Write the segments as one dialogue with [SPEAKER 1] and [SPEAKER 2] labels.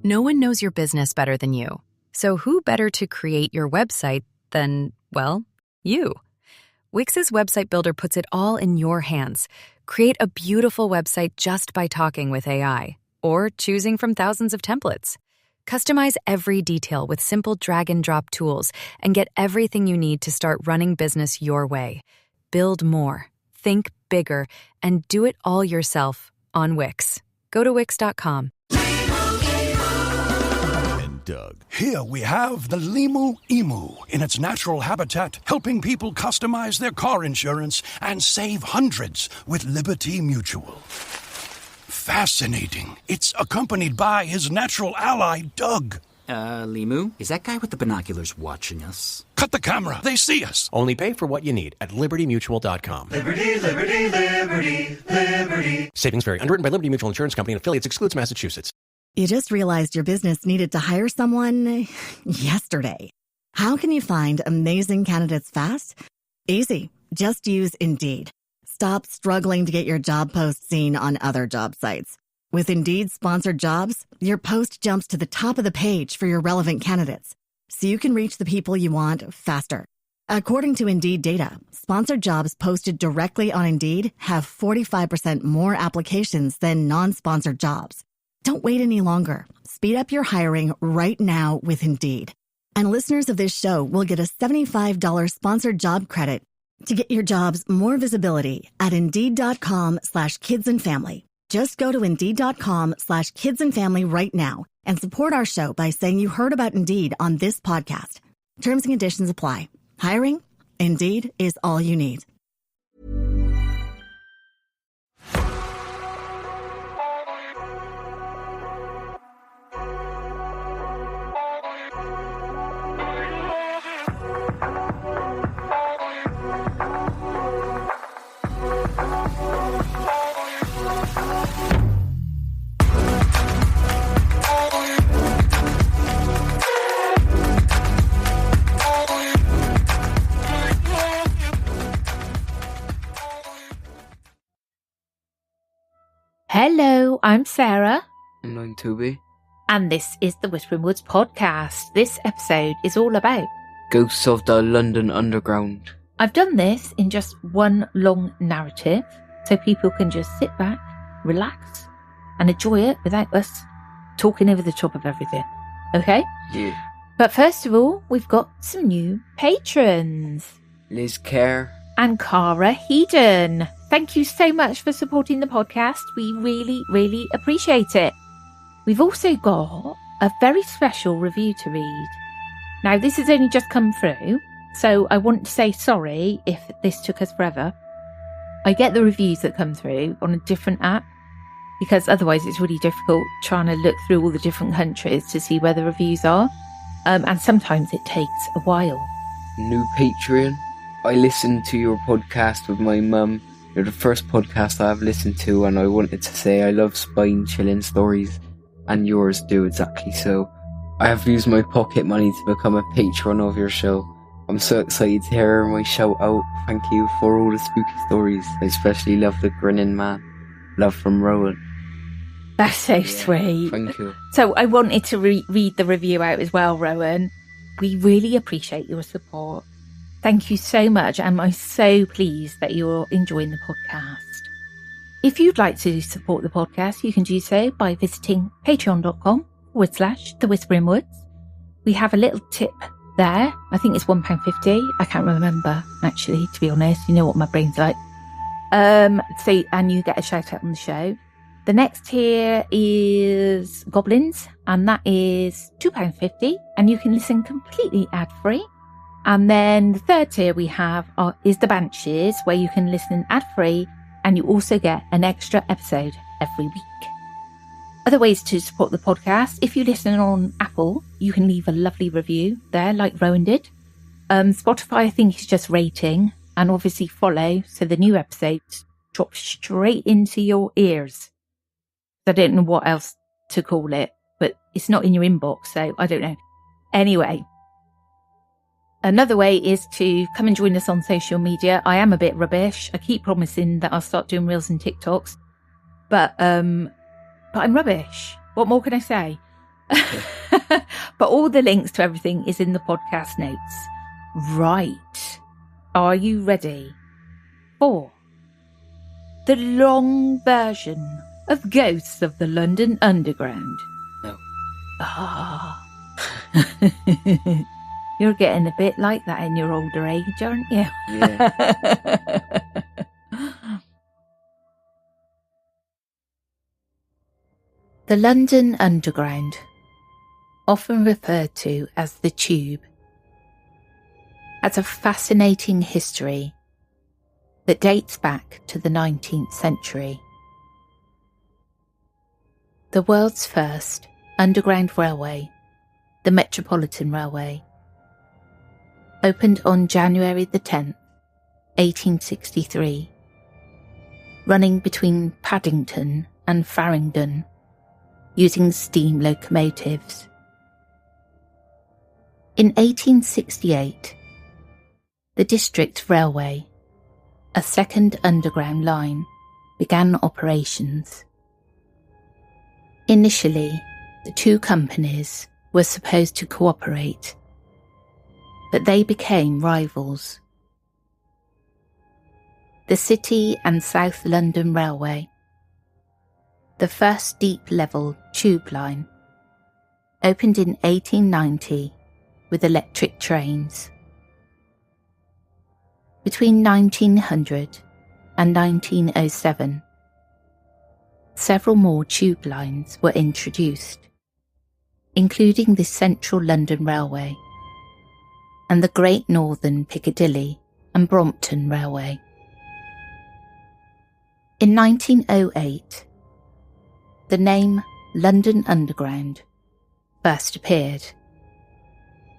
[SPEAKER 1] No one knows your business better than you. So who better to create your website than, well, you? Wix's website builder puts it all in your hands. Create a beautiful website just by talking with AI, or choosing from thousands of templates. Customize every detail with simple drag and drop tools and get everything you need to start running business your way. Build more, think bigger, and do it all yourself on Wix. Go to Wix.com.
[SPEAKER 2] Doug. Here we have the Limu Emu in its natural habitat, helping people customize their car insurance and save hundreds with Liberty Mutual. Fascinating. It's accompanied by his natural ally, Doug.
[SPEAKER 3] Limu? Is that guy with the binoculars watching us?
[SPEAKER 2] Cut the camera. They see us.
[SPEAKER 4] Only pay for what you need at libertymutual.com.
[SPEAKER 5] Liberty, liberty, liberty, liberty.
[SPEAKER 4] Savings vary. Underwritten by Liberty Mutual Insurance Company and affiliates. Excludes Massachusetts.
[SPEAKER 6] You just realized your business needed to hire someone yesterday. How can you find amazing candidates fast? Easy. Just use Indeed. Stop struggling to get your job post seen on other job sites. With Indeed sponsored jobs, your post jumps to the top of the page for your relevant candidates, so you can reach the people you want faster. According to Indeed data, sponsored jobs posted directly on Indeed have 45% more applications than non-sponsored jobs. Don't wait any longer. Speed up your hiring right now with Indeed. And listeners of this show will get a $75 sponsored job credit to get your jobs more visibility at Indeed.com/kidsandfamily. Just go to Indeed.com/kidsandfamily right now and support our show by saying you heard about Indeed on this podcast. Terms and conditions apply. Hiring? Indeed is all you need.
[SPEAKER 7] Hello, I'm Sarah.
[SPEAKER 8] And I'm Toby.
[SPEAKER 7] And this is the Whispering Woods podcast. This episode is all about
[SPEAKER 8] Ghosts of the London Underground.
[SPEAKER 7] I've done this in just one long narrative, so people can just sit back, relax, and enjoy it without us talking over the top of everything. Okay?
[SPEAKER 8] Yeah.
[SPEAKER 7] But first of all, we've got some new patrons.
[SPEAKER 8] Liz Kerr.
[SPEAKER 7] And Cara Heedon. Thank you so much for supporting the podcast. We really, really appreciate it. We've also got a very special review to read. Now, this has only just come through, so I want to say sorry if this took us forever. I get the reviews that come through on a different app, because otherwise it's really difficult trying to look through all the different countries to see where the reviews are. And sometimes it takes a while.
[SPEAKER 8] New Patreon. I listened to your podcast with my mum. You're the first podcast I've listened to, and I wanted to say I love spine-chilling stories, and yours do exactly so. I have used my pocket money to become a patron of your show. I'm so excited to hear my shout out. Thank you for all the spooky stories. I especially love the grinning man. Love from Rowan.
[SPEAKER 7] That's so sweet.
[SPEAKER 8] Thank you.
[SPEAKER 7] So I wanted to read the review out as well, Rowan. We really appreciate your support. Thank you so much, and I'm so pleased that you're enjoying the podcast. If you'd like to support the podcast, you can do so by visiting patreon.com/The Whispering Woods. We have a little tip there. I think it's £1.50. I can't remember, actually, to be honest. You know what my brain's like. And you get a shout out on the show. The next tier is Goblins, and that is £2.50, and you can listen completely ad-free. And then the third tier we have is the Banshees, where you can listen ad-free, and you also get an extra episode every week. Other ways to support the podcast: if you listen on Apple, you can leave a lovely review there, like Rowan did. Spotify, I think, is just rating, and obviously follow, so the new episodes drop straight into your ears. I don't know what else to call it, but it's not in your inbox, so I don't know. Anyway, another way is to come and join us on social media. I am a bit rubbish. I keep promising that I'll start doing Reels and TikToks, but I'm rubbish. What more can I say? But all the links to everything is in the podcast notes. Right. Are you ready for the long version of Ghosts of the London Underground?
[SPEAKER 8] No.
[SPEAKER 7] Ah. You're getting a bit like that in your older age, aren't you?
[SPEAKER 8] Yeah.
[SPEAKER 7] The London Underground, often referred to as the Tube, has a fascinating history that dates back to the 19th century. The world's first underground railway, the Metropolitan Railway, opened on January the 10th, 1863, running between Paddington and Farringdon, using steam locomotives. In 1868, the District Railway, a second underground line, began operations. Initially, the two companies were supposed to cooperate, but they became rivals. The City and South London Railway, the first deep-level tube line, opened in 1890 with electric trains. Between 1900 and 1907, several more tube lines were introduced, including the Central London Railway and the Great Northern Piccadilly and Brompton Railway. In 1908, the name London Underground first appeared,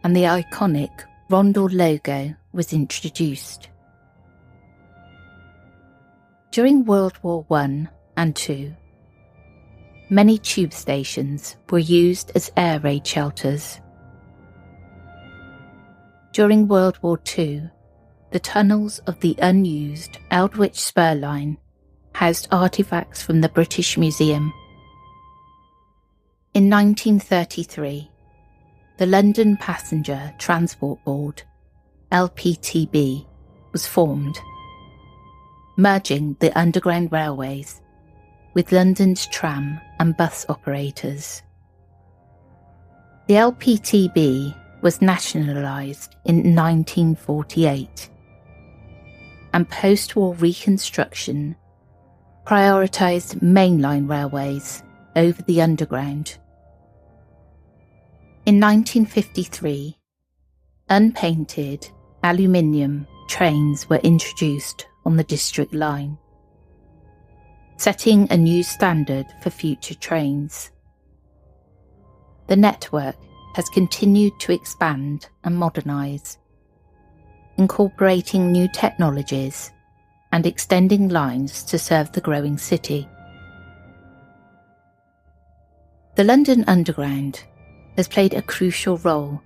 [SPEAKER 7] and the iconic rondel logo was introduced. During World War I and II, many tube stations were used as air raid shelters. During World War II, the tunnels of the unused Aldwych Spur Line housed artefacts from the British Museum. In 1933, the London Passenger Transport Board, LPTB, was formed, merging the Underground Railways with London's tram and bus operators. The LPTB was nationalised in 1948, and post-war reconstruction prioritised mainline railways over the Underground. In 1953, unpainted aluminium trains were introduced on the District Line, setting a new standard for future trains. The network has continued to expand and modernise, incorporating new technologies and extending lines to serve the growing city. The London Underground has played a crucial role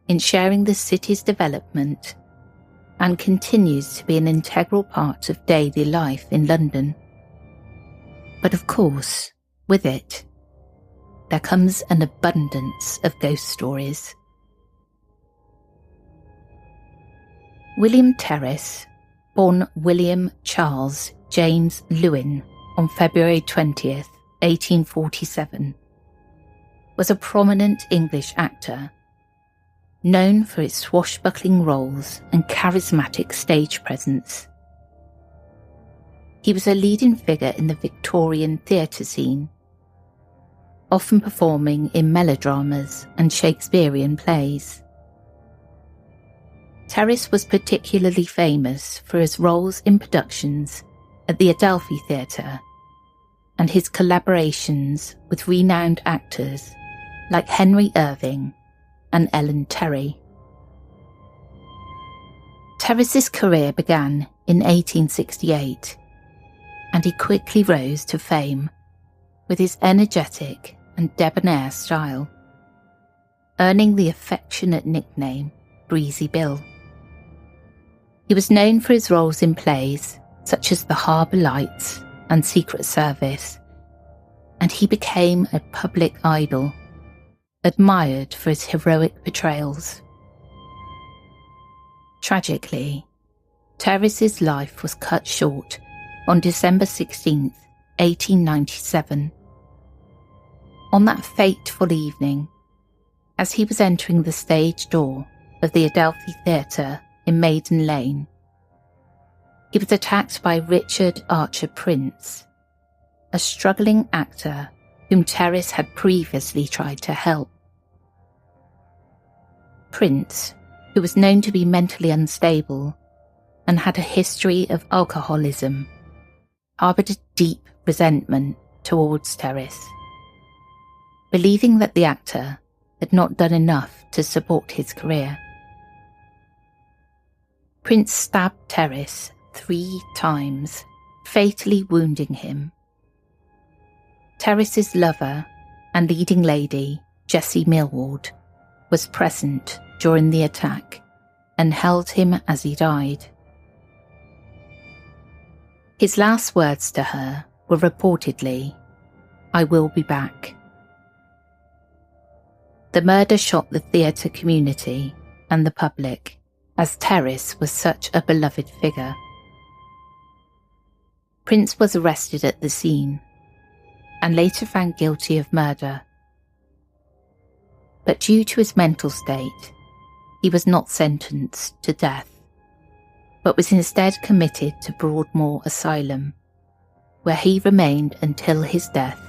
[SPEAKER 7] in sharing the city's development and continues to be an integral part of daily life in London. But of course, with it, there comes an abundance of ghost stories. William Terrace, born William Charles James Lewin on February 20th, 1847, was a prominent English actor, known for his swashbuckling roles and charismatic stage presence. He was a leading figure in the Victorian theatre scene, often performing in melodramas and Shakespearean plays. Terrace was particularly famous for his roles in productions at the Adelphi Theatre and his collaborations with renowned actors like Henry Irving and Ellen Terry. Terrace's career began in 1868, and he quickly rose to fame with his energetic and debonair style, earning the affectionate nickname Breezy Bill. He was known for his roles in plays such as The Harbour Lights and Secret Service, and he became a public idol, admired for his heroic portrayals. Tragically, Terrace's life was cut short on December 16th, 1897. On that fateful evening, as he was entering the stage door of the Adelphi Theatre in Maiden Lane, he was attacked by Richard Archer Prince, a struggling actor whom Terrace had previously tried to help. Prince, who was known to be mentally unstable and had a history of alcoholism, harboured a deep resentment towards Terrace, believing that the actor had not done enough to support his career. Prince stabbed Terrace 3 times, fatally wounding him. Terrace's lover and leading lady, Jessie Millward, was present during the attack and held him as he died. His last words to her were reportedly, "I will be back." The murder shocked the theatre community and the public, as Terrace was such a beloved figure. Prince was arrested at the scene and later found guilty of murder. But due to his mental state, he was not sentenced to death, but was instead committed to Broadmoor Asylum, where he remained until his death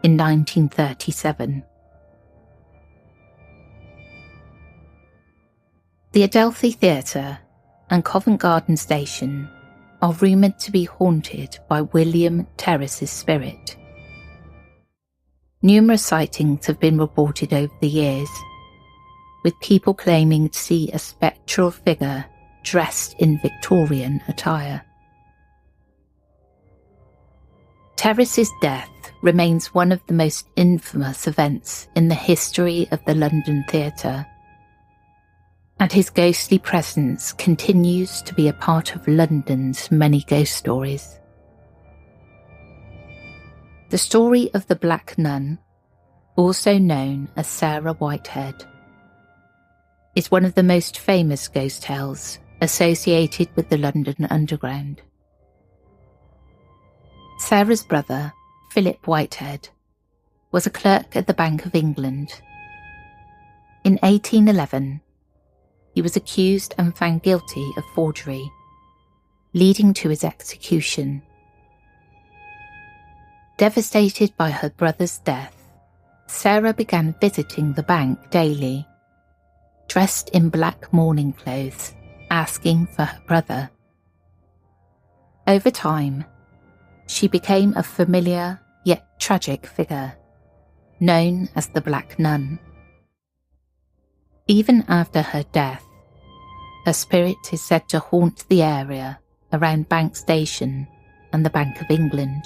[SPEAKER 7] in 1937. The Adelphi Theatre and Covent Garden Station are rumoured to be haunted by William Terrace's spirit. Numerous sightings have been reported over the years, with people claiming to see a spectral figure dressed in Victorian attire. Terrace's death remains one of the most infamous events in the history of the London theatre, and his ghostly presence continues to be a part of London's many ghost stories. The story of the Black Nun, also known as Sarah Whitehead, is one of the most famous ghost tales associated with the London Underground. Sarah's brother, Philip Whitehead, was a clerk at the Bank of England. In 1811, he was accused and found guilty of forgery, leading to his execution. Devastated by her brother's death, Sarah began visiting the bank daily, dressed in black mourning clothes, asking for her brother. Over time, she became a familiar yet tragic figure, known as the Black Nun. Even after her death, her spirit is said to haunt the area around Bank Station and the Bank of England.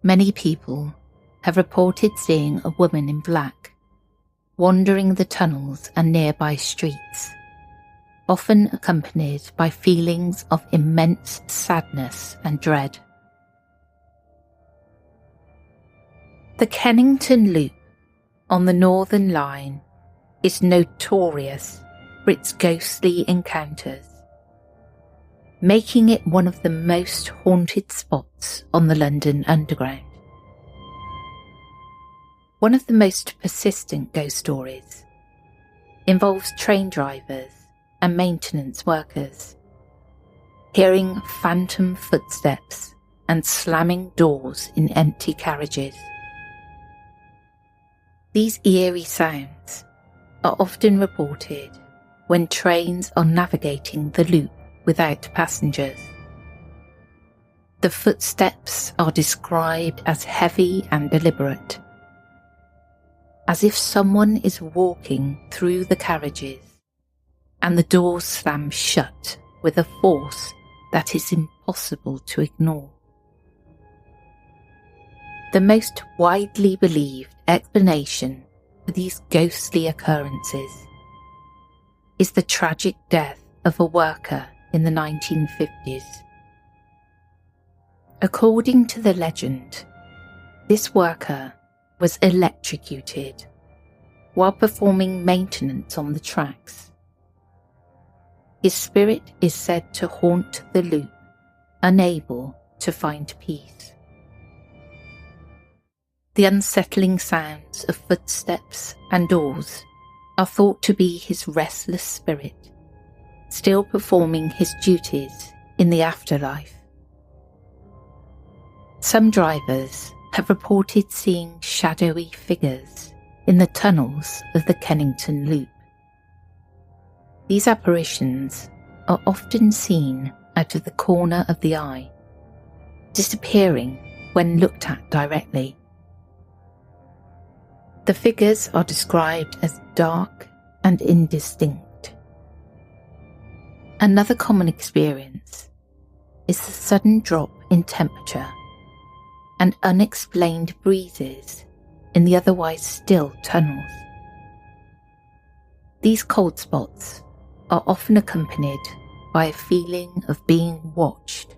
[SPEAKER 7] Many people have reported seeing a woman in black wandering the tunnels and nearby streets, often accompanied by feelings of immense sadness and dread. The Kennington Loop on the Northern Line is notorious for its ghostly encounters, making it one of the most haunted spots on the London Underground. One of the most persistent ghost stories involves train drivers and maintenance workers hearing phantom footsteps and slamming doors in empty carriages. These eerie sounds are often reported when trains are navigating the loop without passengers. The footsteps are described as heavy and deliberate, as if someone is walking through the carriages and the doors slam shut with a force that is impossible to ignore. The most widely believed explanation for these ghostly occurrences is the tragic death of a worker in the 1950s. According to the legend, this worker was electrocuted while performing maintenance on the tracks. His spirit is said to haunt the loop, unable to find peace. The unsettling sounds of footsteps and doors are thought to be his restless spirit, still performing his duties in the afterlife. Some drivers have reported seeing shadowy figures in the tunnels of the Kennington Loop. These apparitions are often seen out of the corner of the eye, disappearing when looked at directly. The figures are described as dark and indistinct. Another common experience is the sudden drop in temperature and unexplained breezes in the otherwise still tunnels. These cold spots are often accompanied by a feeling of being watched,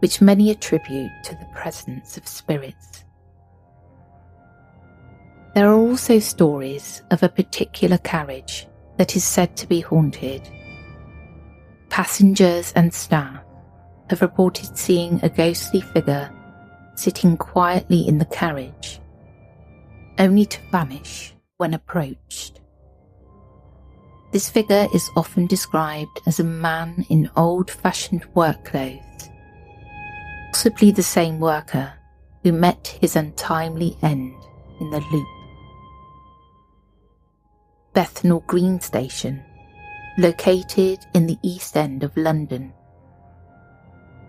[SPEAKER 7] which many attribute to the presence of spirits. There are also stories of a particular carriage that is said to be haunted. Passengers and staff have reported seeing a ghostly figure sitting quietly in the carriage, only to vanish when approached. This figure is often described as a man in old-fashioned work clothes, possibly the same worker who met his untimely end in the loop. Bethnal Green Station, located in the East End of London,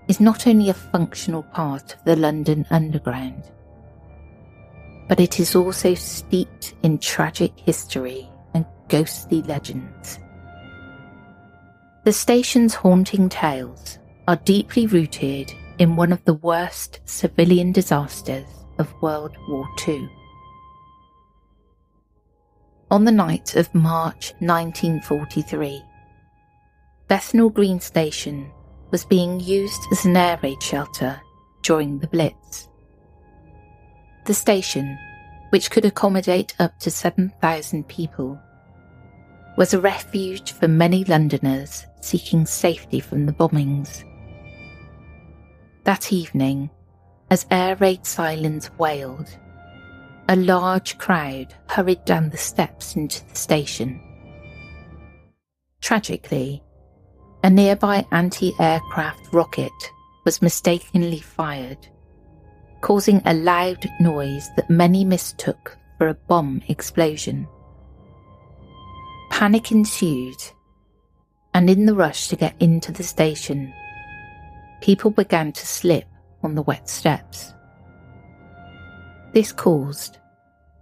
[SPEAKER 7] is not only a functional part of the London Underground, but it is also steeped in tragic history and ghostly legends. The station's haunting tales are deeply rooted in one of the worst civilian disasters of World War II. On the night of March 1943, Bethnal Green Station was being used as an air raid shelter during the Blitz. The station, which could accommodate up to 7,000 people, was a refuge for many Londoners seeking safety from the bombings. That evening, as air raid sirens wailed, a large crowd hurried down the steps into the station. Tragically, a nearby anti-aircraft rocket was mistakenly fired, causing a loud noise that many mistook for a bomb explosion. Panic ensued, and in the rush to get into the station, people began to slip on the wet steps. This caused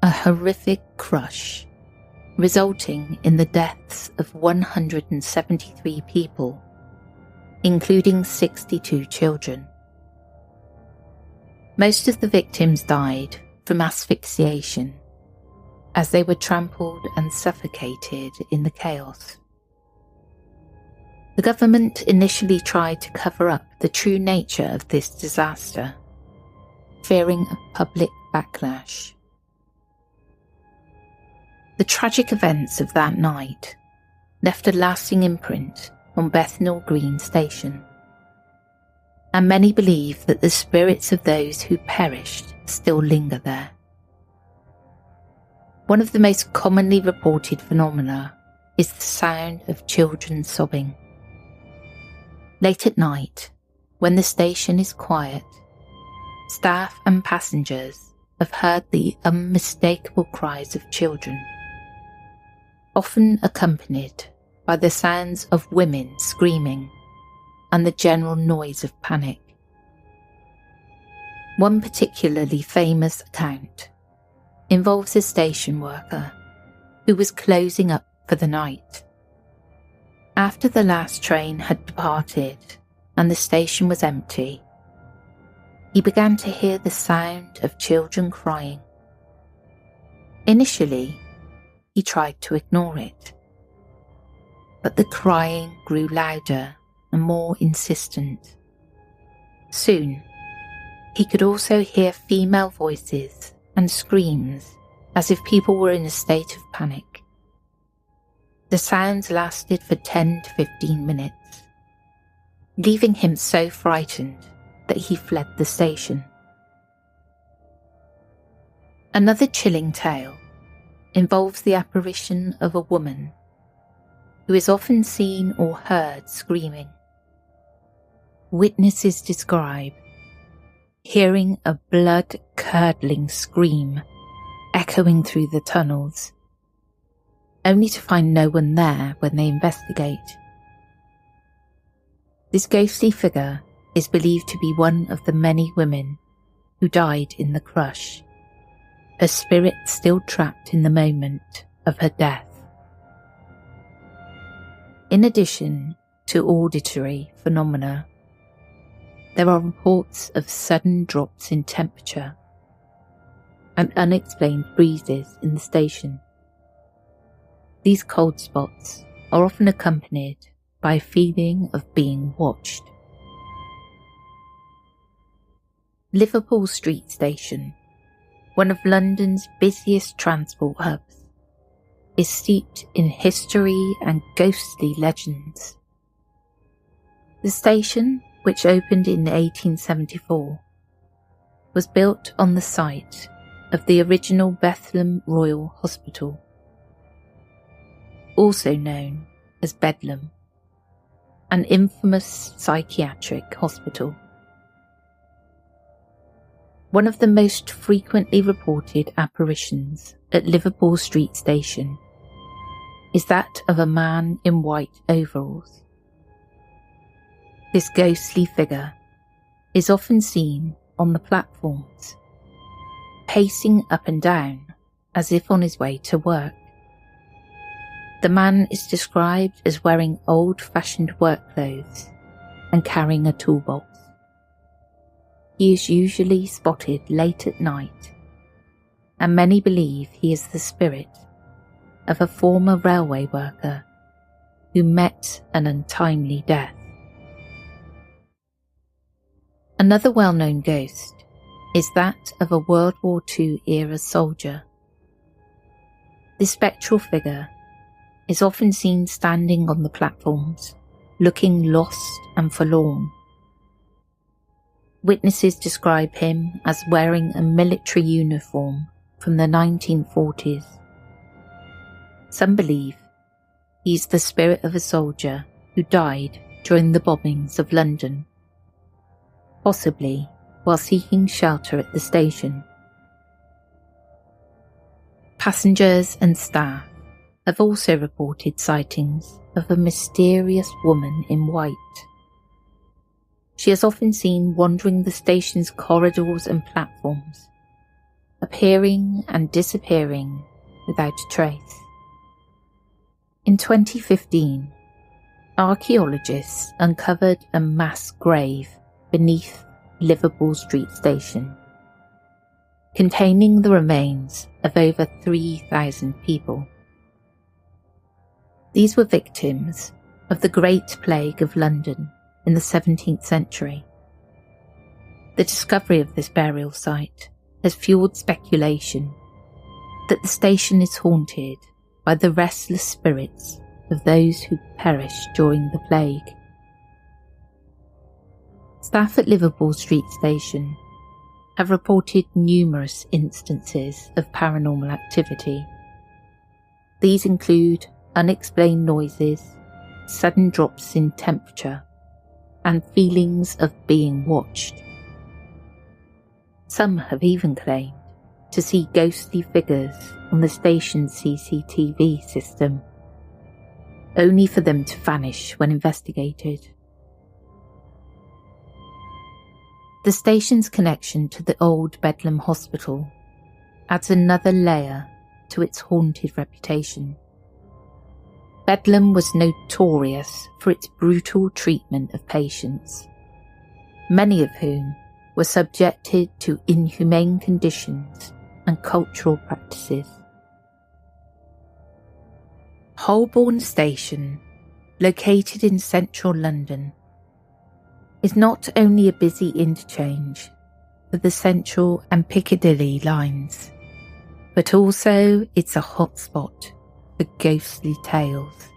[SPEAKER 7] a horrific crush, resulting in the deaths of 173 people, including 62 children. Most of the victims died from asphyxiation, as they were trampled and suffocated in the chaos. The government initially tried to cover up the true nature of this disaster, fearing a public backlash. The tragic events of that night left a lasting imprint on Bethnal Green Station, and many believe that the spirits of those who perished still linger there. One of the most commonly reported phenomena is the sound of children sobbing. Late at night, when the station is quiet, staff and passengers have heard the unmistakable cries of children, often accompanied by the sounds of women screaming and the general noise of panic. One particularly famous account involves a station worker who was closing up for the night. After the last train had departed and the station was empty, he began to hear the sound of children crying. Initially, he tried to ignore it, but the crying grew louder and more insistent. Soon, he could also hear female voices and screams as if people were in a state of panic. The sounds lasted for 10 to 15 minutes, leaving him so frightened that he fled the station. Another chilling tale involves the apparition of a woman who is often seen or heard screaming. Witnesses describe hearing a blood-curdling scream echoing through the tunnels, only to find no one there when they investigate. This ghostly figure is believed to be one of the many women who died in the crush, her spirit still trapped in the moment of her death. In addition to auditory phenomena, there are reports of sudden drops in temperature and unexplained breezes in the station. These cold spots are often accompanied by a feeling of being watched. Liverpool Street Station, one of London's busiest transport hubs, is steeped in history and ghostly legends. The station, which opened in 1874, was built on the site of the original Bethlehem Royal Hospital, also known as Bedlam, an infamous psychiatric hospital. One of the most frequently reported apparitions at Liverpool Street Station is that of a man in white overalls. This ghostly figure is often seen on the platforms, pacing up and down as if on his way to work. The man is described as wearing old-fashioned work clothes and carrying a toolbox. He is usually spotted late at night, and many believe he is the spirit of a former railway worker who met an untimely death. Another well-known ghost is that of a World War II era soldier. This spectral figure is often seen standing on the platforms, looking lost and forlorn. Witnesses describe him as wearing a military uniform from the 1940s. Some believe he is the spirit of a soldier who died during the bombings of London, possibly while seeking shelter at the station. Passengers and staff have also reported sightings of a mysterious woman in white. She is often seen wandering the station's corridors and platforms, appearing and disappearing without a trace. In 2015, archaeologists uncovered a mass grave beneath Liverpool Street Station, containing the remains of over 3,000 people. These were victims of the Great Plague of London in the 17th century. The discovery of this burial site has fueled speculation that the station is haunted by the restless spirits of those who perished during the plague. Staff at Liverpool Street Station have reported numerous instances of paranormal activity. These include unexplained noises, sudden drops in temperature, and feelings of being watched. Some have even claimed to see ghostly figures on the station's CCTV system, only for them to vanish when investigated. The station's connection to the old Bedlam Hospital adds another layer to its haunted reputation. Bedlam was notorious for its brutal treatment of patients, many of whom were subjected to inhumane conditions and cultural practices. Holborn Station, located in central London, is not only a busy interchange, for the Central and Piccadilly lines, but also it's a hotspot for ghostly tales.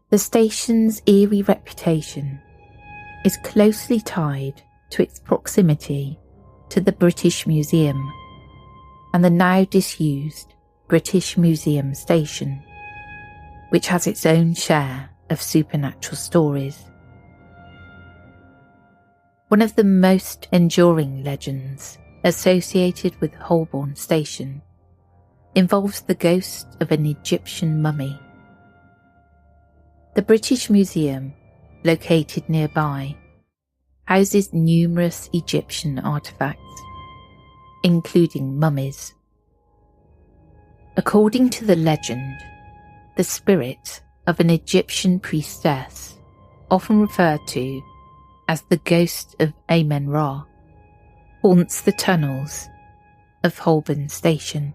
[SPEAKER 7] The station's eerie reputation is closely tied to its proximity to the British Museum and the now disused British Museum Station, which has its own share of supernatural stories. One of the most enduring legends associated with Holborn Station involves the ghost of an Egyptian mummy. The British Museum, located nearby, houses numerous Egyptian artefacts, including mummies. According to the legend, the spirit of an Egyptian priestess, often referred to as the ghost of Amen-Ra, haunts the tunnels of Holborn Station.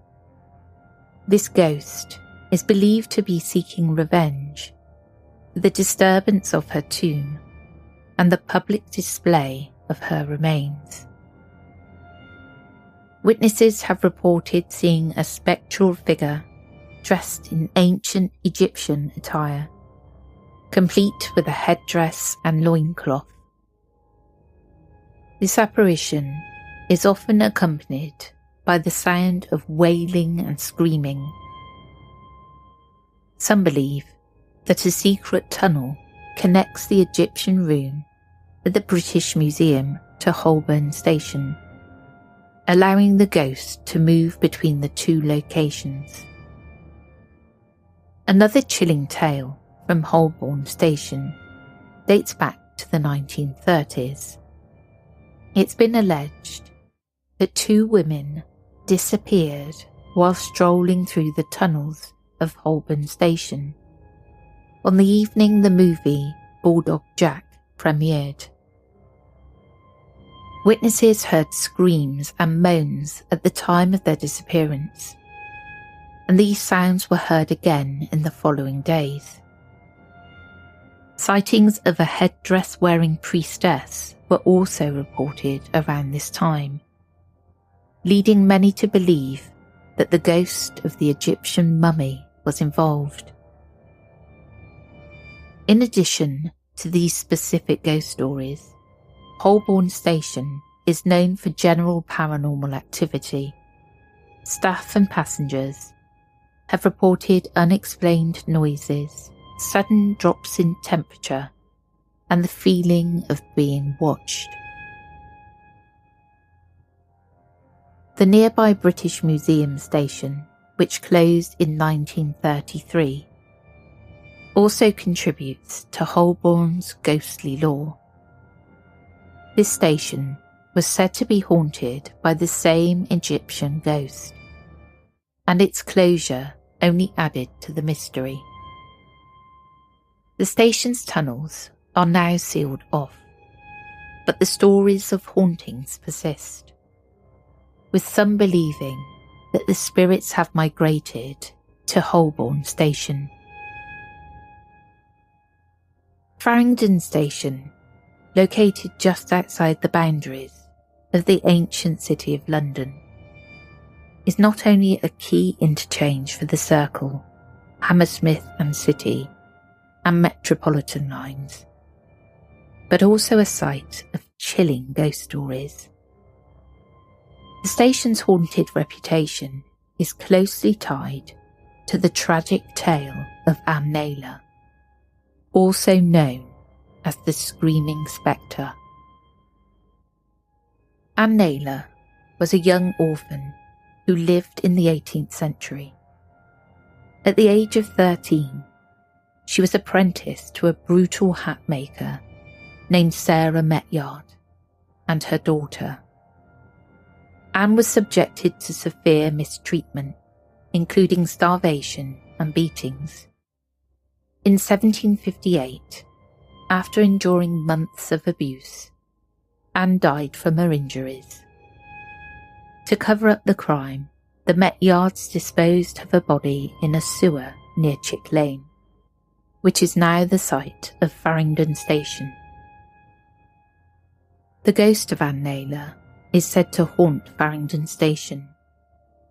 [SPEAKER 7] This ghost is believed to be seeking revenge for the disturbance of her tomb and the public display of her remains. Witnesses have reported seeing a spectral figure dressed in ancient Egyptian attire, complete with a headdress and loincloth. This apparition is often accompanied by the sound of wailing and screaming. Some believe that a secret tunnel connects the Egyptian room at the British Museum to Holborn Station, allowing the ghost to move between the two locations. Another chilling tale from Holborn Station dates back to the 1930s. It's been alleged that two women disappeared while strolling through the tunnels of Holborn Station on the evening the movie Bulldog Jack premiered. Witnesses heard screams and moans at the time of their disappearance, and these sounds were heard again in the following days. Sightings of a headdress-wearing priestess were also reported around this time, leading many to believe that the ghost of the Egyptian mummy was involved. In addition to these specific ghost stories, Holborn Station is known for general paranormal activity. Staff and passengers have reported unexplained noises, sudden drops in temperature, and the feeling of being watched. The nearby British Museum Station, which closed in 1933, also contributes to Holborn's ghostly lore. This station was said to be haunted by the same Egyptian ghost, and its closure only added to the mystery. The station's tunnels are now sealed off, but the stories of hauntings persist, with some believing that the spirits have migrated to Holborn Station. Farringdon Station, located just outside the boundaries of the ancient city of London, is not only a key interchange for the Circle, Hammersmith and City, and Metropolitan lines, but also a site of chilling ghost stories. The station's haunted reputation is closely tied to the tragic tale of Anne Naylor, also known as the Screaming Spectre. Anne Naylor was a young orphan who lived in the 18th century. At the age of 13, she was apprenticed to a brutal hat maker named Sarah Metyard and her daughter. Anne was subjected to severe mistreatment, including starvation and beatings. In 1758, after enduring months of abuse, Anne died from her injuries. To cover up the crime, the Metyards disposed of her body in a sewer near Chick Lane, which is now the site of Farringdon Station. The ghost of Anne Naylor is said to haunt Farringdon Station,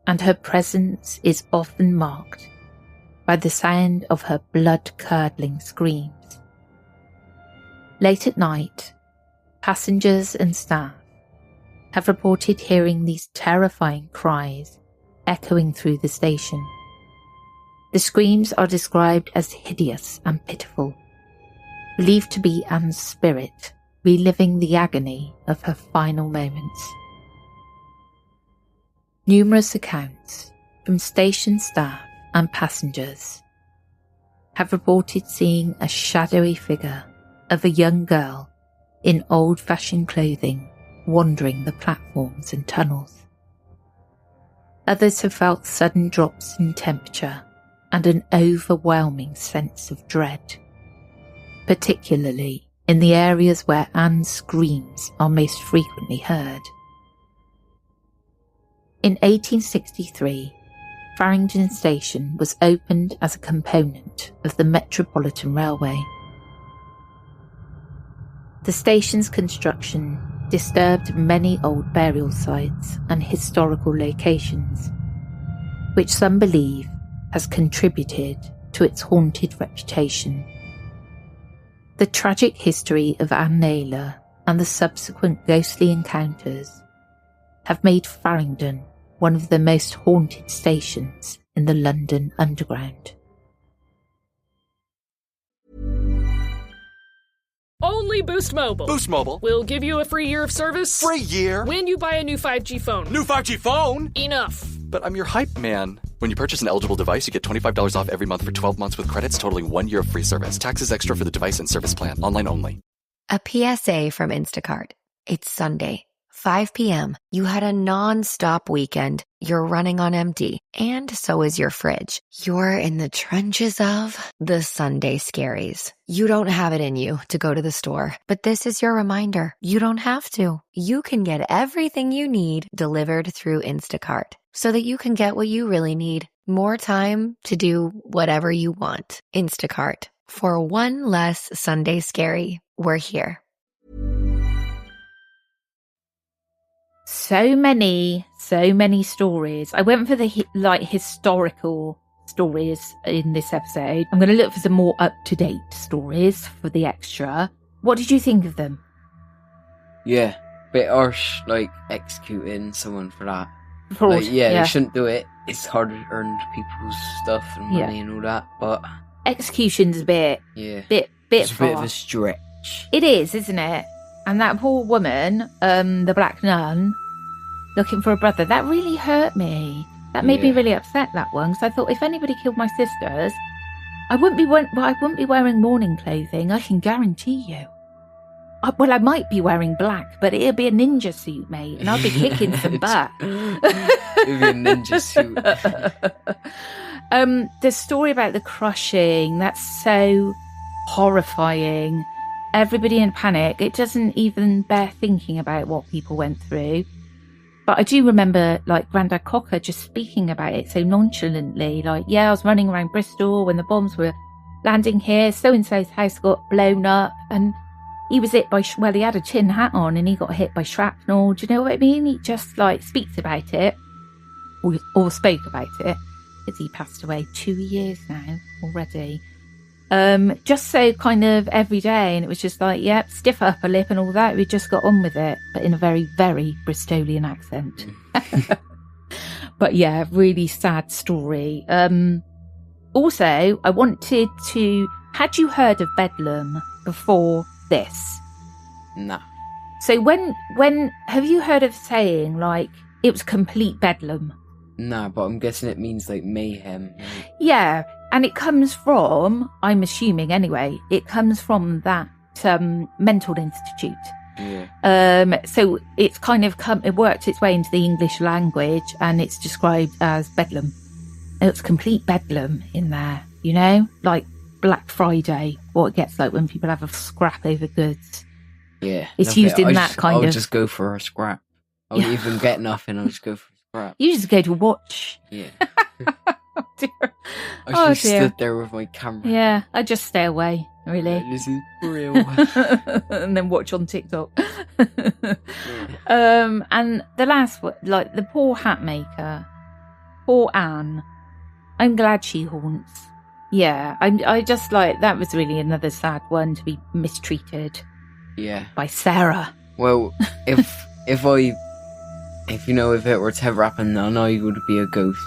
[SPEAKER 7] and her presence is often marked by the sound of her blood-curdling screams. Late at night, passengers and staff have reported hearing these terrifying cries echoing through the station. The screams are described as hideous and pitiful, believed to be Anne's spirit reliving the agony of her final moments. Numerous accounts from station staff and passengers have reported seeing a shadowy figure of a young girl in old-fashioned clothing wandering the platforms and tunnels. Others have felt sudden drops in temperature and an overwhelming sense of dread, particularly in the areas where Anne's screams are most frequently heard. In 1863, Farringdon Station was opened as a component of the Metropolitan Railway. The station's construction disturbed many old burial sites and historical locations, which some believe has contributed to its haunted reputation. The tragic history of Anne Naylor and the subsequent ghostly encounters have made Farringdon one of the most haunted stations in the London Underground.
[SPEAKER 9] Only Boost Mobile.
[SPEAKER 10] Boost Mobile
[SPEAKER 9] We'll give you a free year of service.
[SPEAKER 10] Free year?
[SPEAKER 9] When you buy a new 5G phone.
[SPEAKER 10] New 5G phone?
[SPEAKER 9] Enough.
[SPEAKER 10] But I'm your hype man. When you purchase an eligible device, you get $25 off every month for 12 months with credits totaling 1 year of free service. Taxes extra for the device and service plan. Online only.
[SPEAKER 11] A PSA from Instacart. It's Sunday, 5 p.m. You had a non-stop weekend. You're running on empty. And so is your fridge. You're in the trenches of the Sunday scaries. You don't have it in you to go to the store, but this is your reminder. You don't have to. You can get everything you need delivered through Instacart so that you can get what you really need. More time to do whatever you want. Instacart. For one less Sunday scary, we're here.
[SPEAKER 7] So many stories. I went for the historical stories in this episode. I'm going to look for some more up-to-date stories for the extra. What did you think of them?
[SPEAKER 8] Yeah, bit harsh, executing someone for that.
[SPEAKER 7] Fraud,
[SPEAKER 8] they shouldn't do it. It's hard to earn people's stuff and money and all that, but
[SPEAKER 7] execution's a bit
[SPEAKER 8] it's
[SPEAKER 7] far.
[SPEAKER 8] a bit of a stretch.
[SPEAKER 7] It is, isn't it? And that poor woman, the black nun, looking for a brother, that really hurt me. That made me really upset, that one, because I thought if anybody killed my sisters, I wouldn't be wearing mourning clothing, I can guarantee you. I might be wearing black, but it'll be a ninja suit, mate, and I'll be kicking some butt.
[SPEAKER 8] It'll be a ninja suit.
[SPEAKER 7] The story about the crushing, that's so horrifying. Everybody in panic. It doesn't even bear thinking about what people went through. But I do remember, Grandad Cocker just speaking about it so nonchalantly. I was running around Bristol when the bombs were landing here. So-and-so's house got blown up. And he was hit by, he had a tin hat on and he got hit by shrapnel. Do you know what I mean? He just, speaks about it. Or spoke about it. Because he passed away 2 years now already. Just so kind of every day, and it was just stiff upper lip and all that. We just got on with it, but in a very, very Bristolian accent. But yeah, really sad story. Also, I wanted to... Had you heard of Bedlam before this?
[SPEAKER 8] Nah.
[SPEAKER 7] So when have you heard of saying, it was complete Bedlam?
[SPEAKER 8] Nah, but I'm guessing it means, mayhem.
[SPEAKER 7] Yeah. And it comes from, I'm assuming anyway, it comes from that mental institute.
[SPEAKER 8] Yeah.
[SPEAKER 7] So it's kind of it worked its way into the English language and it's described as Bedlam. It's complete Bedlam in there, like Black Friday, what it gets like when people have a scrap over goods.
[SPEAKER 8] Yeah.
[SPEAKER 7] It's used in that kind of...
[SPEAKER 8] I'll just go for a scrap. I won't even get nothing, I'll just go for a scrap.
[SPEAKER 7] You just go to watch.
[SPEAKER 8] Yeah.
[SPEAKER 7] Oh dear.
[SPEAKER 8] I just stood there with my camera.
[SPEAKER 7] Yeah, I just stay away. Really?
[SPEAKER 8] This is real.
[SPEAKER 7] And then watch on TikTok. And the last one, like the poor hat maker, poor Anne. I'm glad she haunts. Yeah, I just like, that was really another sad one to be mistreated.
[SPEAKER 8] Yeah.
[SPEAKER 7] By Sarah.
[SPEAKER 8] Well, if it were to ever happen and I would be a ghost,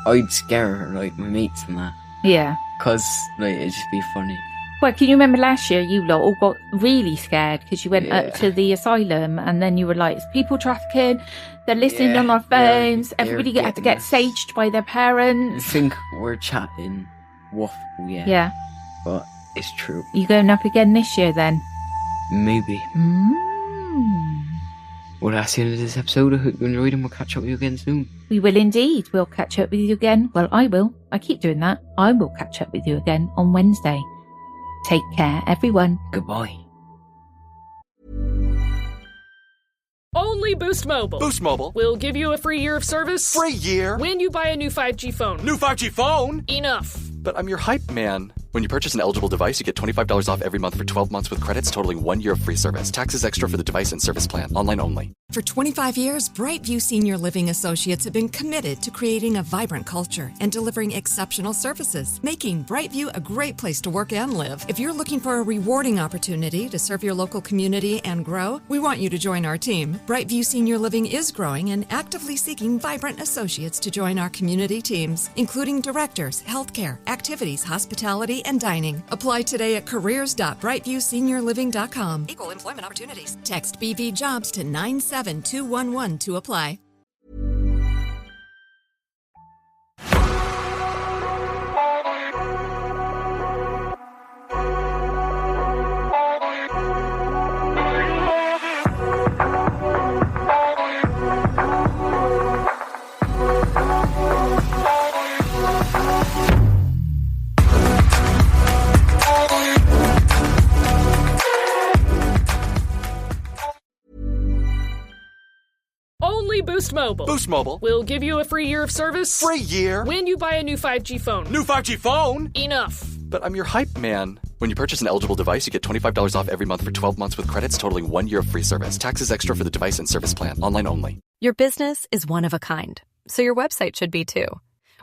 [SPEAKER 8] I'd scare her, like, my mates and that.
[SPEAKER 7] Yeah.
[SPEAKER 8] Because, like, it'd just be funny.
[SPEAKER 7] Well, can you remember last year you lot all got really scared because you went up to the asylum and then you were like, it's people trafficking, they're listening on our phones, everybody had to get saged by their parents.
[SPEAKER 8] I think we're chatting waffle,
[SPEAKER 7] Yeah.
[SPEAKER 8] But it's true.
[SPEAKER 7] You going up again this year then?
[SPEAKER 8] Maybe. Well, that's the end of this episode. I hope you enjoyed and we'll catch up with you again soon.
[SPEAKER 7] We will indeed. We'll catch up with you again. Well, I will. I keep doing that. I will catch up with you again on Wednesday. Take care, everyone.
[SPEAKER 8] Goodbye.
[SPEAKER 9] Only Boost Mobile.
[SPEAKER 10] Boost Mobile.
[SPEAKER 9] We'll give you a free year of service.
[SPEAKER 10] Free year?
[SPEAKER 9] When you buy a new 5G phone.
[SPEAKER 10] New 5G phone?
[SPEAKER 9] Enough.
[SPEAKER 10] But I'm your hype man. When you purchase an eligible device, you get $25 off every month for 12 months with credits totaling 1 year of free service. Taxes extra for the device and service plan. Online only.
[SPEAKER 12] For 25 years, Brightview Senior Living Associates have been committed to creating a vibrant culture and delivering exceptional services, making Brightview a great place to work and live. If you're looking for a rewarding opportunity to serve your local community and grow, we want you to join our team. Brightview Senior Living is growing and actively seeking vibrant associates to join our community teams, including directors, healthcare, activities, hospitality, and dining. Apply today at careers.brightviewseniorliving.com. Equal employment opportunities. Text BV Jobs to 97211 to apply.
[SPEAKER 9] Only Boost Mobile.
[SPEAKER 10] Boost Mobile.
[SPEAKER 9] We'll give you a free year of service.
[SPEAKER 10] Free year?
[SPEAKER 9] When you buy a new 5G phone.
[SPEAKER 10] New 5G phone?
[SPEAKER 9] Enough.
[SPEAKER 10] But I'm your hype man. When you purchase an eligible device, you get $25 off every month for 12 months with credits totaling 1 year of free service. Taxes extra for the device and service plan. Online only.
[SPEAKER 1] Your business is one of a kind, so your website should be too.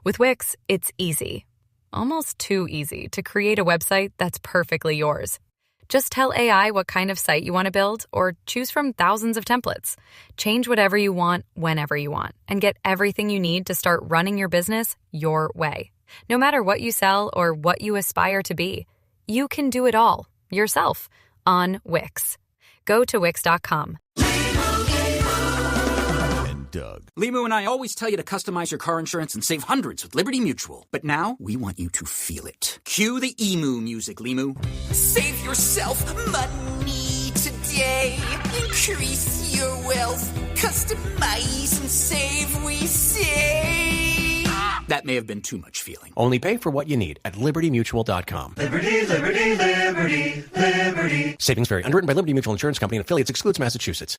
[SPEAKER 1] With Wix, it's easy. Almost too easy to create a website that's perfectly yours. Just tell AI what kind of site you want to build or choose from thousands of templates. Change whatever you want, whenever you want, and get everything you need to start running your business your way. No matter what you sell or what you aspire to be, you can do it all yourself on Wix. Go to Wix.com.
[SPEAKER 3] Doug. Limu and I always tell you to customize your car insurance and save hundreds with Liberty Mutual. But now, we want you to feel it. Cue the emu music, Limu.
[SPEAKER 13] Save yourself money today. Increase your wealth. Customize and save, we say.
[SPEAKER 3] That may have been too much feeling.
[SPEAKER 4] Only pay for what you need at LibertyMutual.com.
[SPEAKER 5] Liberty, liberty, liberty, liberty.
[SPEAKER 4] Savings vary. Underwritten by Liberty Mutual Insurance Company and affiliates. Excludes Massachusetts.